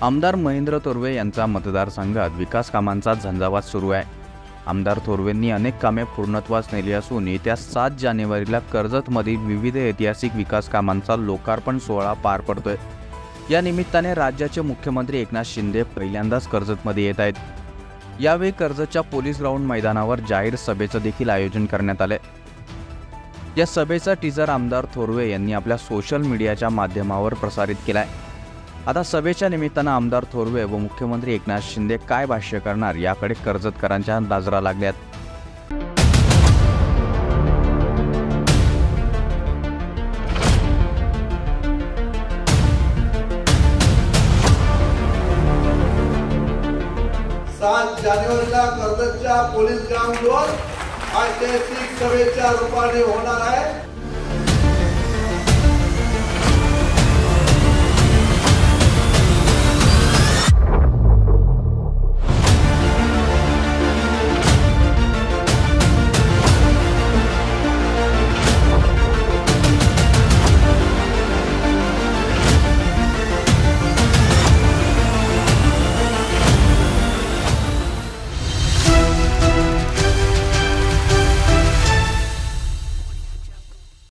आमदार महेंद्र थोरवे यांचा मतदारसंघात विकास कामांचा झंझावात सुरू आहे। आमदार थोरवेंनी अनेक कामे पूर्णत्वास नेली असून येत्या 7 जानेवारीला कर्जतमधील विविध ऐतिहासिक विकास कामांचा लोकार्पण सोहळा पार पडतोय। या निमित्ताने राज्याचे मुख्यमंत्री एकनाथ शिंदे पहिल्यांदाच कर्जतमध्ये येत आहेत। यावेळी कर्जतच्या पोलीस ग्राउंड मैदानावर जाहीर सभेचं देखील आयोजन करण्यात आले। या सभेचा टीजर आमदार थोरवे यांनी आपल्या सोशल मीडियाच्या माध्यमावर प्रसारित केलाय। आता सभेच्या निमित्तानं आमदार थोरवे व मुख्यमंत्री एकनाथ शिंदे काय भाष्य करणार याकडे कर्जतकरांच्या नजरा लागल्यात। 7 जानेवारीला कर्जतच्या पोलीस ग्राउंडवर ऐतिहासिक सभेच्या रूपाने होणार आहे।